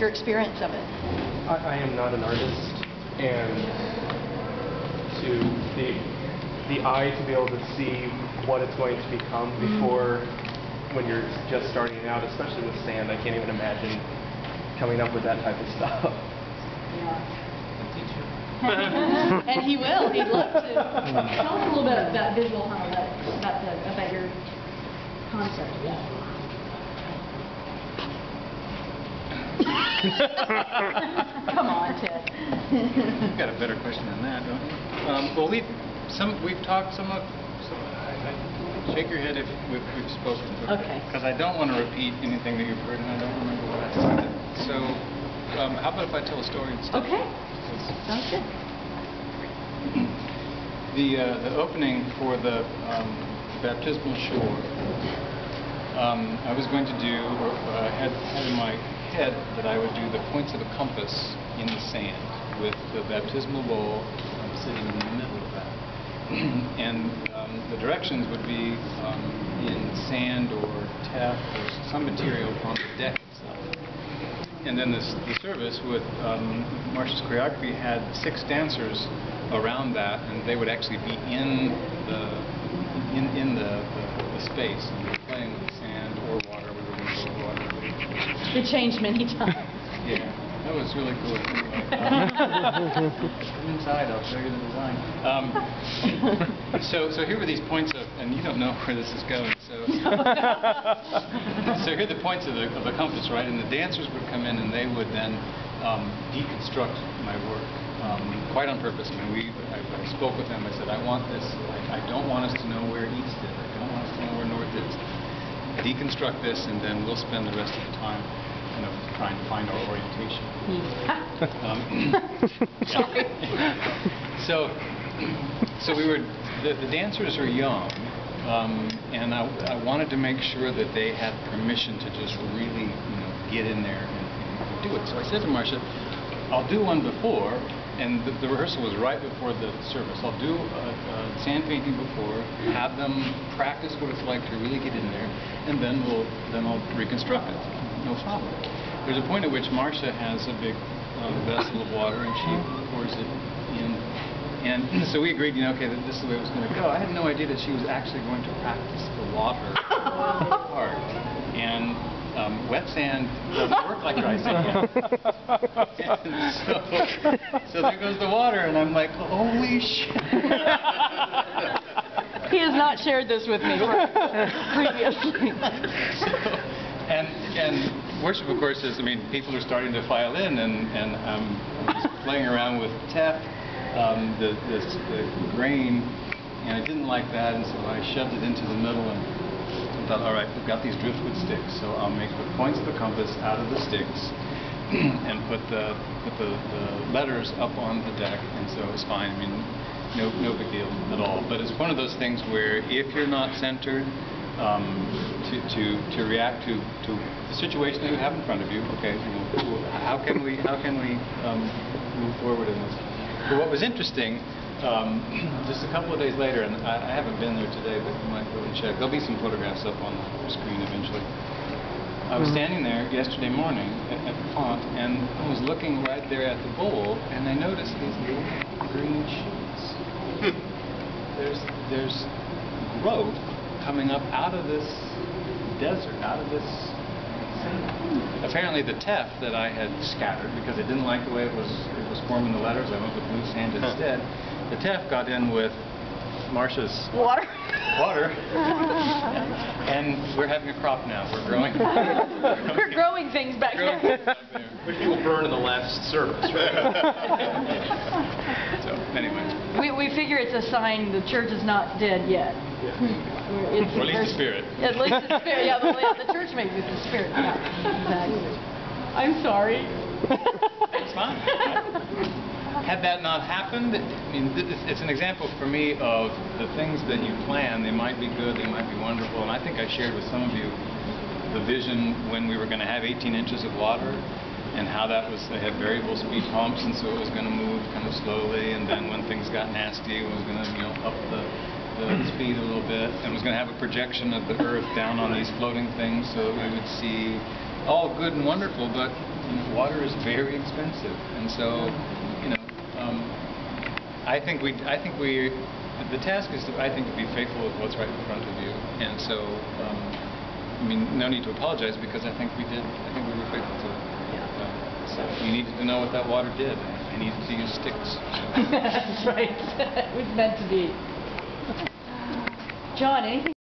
your experience of it? I am not an artist, and to the eye to be able to see what it's going to become before, when you're just starting out, especially with sand, I can't even imagine coming up with that type of stuff. Yeah. And he will. He'd love to. Tell us a little bit about visual homiletics, about your concept. Yeah. Come on, Ted. You've got a better question than that, don't you? Well, we've talked somewhat. Shake your head if we've spoken. Okay. Because I don't want to repeat anything that you've heard, and I don't remember what I said. So, how about if I tell a story instead? Okay. Sounds good. The opening for the baptismal shore, I was going to do, had in my head that I would do the points of a compass in the sand with the baptismal bowl sitting in the middle of that. And the directions would be in sand or teff or some material on the deck itself. And then the service with Marcia's choreography had 6 dancers around that, and they would actually be in the space. And we were playing with sand or water. We were going to go water. It changed many times. Yeah, that was really cool. Anyway, come inside, I'll show you the design. So here were these points of, and you don't know where this is going. So here are the points of the compass, right? And the dancers would come in, and they would then deconstruct my work, quite on purpose. I mean, I spoke with them. I said, I want this. I don't want us to know where east is. I don't want us to know where north is. Deconstruct this, and then we'll spend the rest of the time, trying to find our orientation. Sorry. So we were. The dancers are young, and I wanted to make sure that they had permission to just really, get in there and do it. So I said to Marcia, I'll do one before, and the rehearsal was right before the service. I'll do a sand painting before, have them practice what it's like to really get in there, and then I'll reconstruct it. No problem. There's a point at which Marcia has a big vessel of water, and she pours it in. And so we agreed, okay, that this is the way it was going to go. I had no idea that she was actually going to practice the water part. And wet sand doesn't work like dry sand. So there goes the water, and I'm like, holy shit. He has not shared this with me previously. And worship, of course, is, people are starting to file in, and I'm just playing around with teff. The grain, and I didn't like that, and so I shoved it into the middle and thought, all right, we've got these driftwood sticks, so I'll make the points of the compass out of the sticks and put the letters up on the deck, and so it was fine. No big deal at all. But it's one of those things where if you're not centered, to react to the situation that you have in front of you, okay, how can we move forward in this? But what was interesting, just a couple of days later, and I haven't been there today, but you might go and check. There'll be some photographs up on the screen eventually. I was standing there yesterday morning at the font, and I was looking right there at the bowl, and I noticed these little green shoots. There's growth coming up out of this desert, out of this sand. Apparently the teff that I had scattered, because I didn't like the way it was forming the letters, I went with blue sand instead. The teff got in with Marcia's water, and we're having a crop now. We're growing. We're growing things back here. Which will burn in the last service, right? So anyway, we figure it's a sign the church is not dead yet. Yeah. Or at least the spirit. At least the spirit. Yeah, the church maybe is the spirit. Yeah, exactly. I'm sorry. It's fine. Had that not happened, it's an example for me of the things that you plan. They might be good, they might be wonderful, and I think I shared with some of you the vision when we were going to have 18 inches of water, and how that was, they had variable speed pumps, and so it was going to move kind of slowly, and then when things got nasty, it was going to up the speed a little bit, and was going to have a projection of the earth down on these floating things, so we would see all good and wonderful, but water is very expensive, and so, I think the task is, I think, to be faithful with what's right in front of you, and so, I mean, no need to apologize because I think we did. I think we were faithful to it. So you needed to know what that water did. I needed to use sticks. That's right. It was meant to be. John, anything?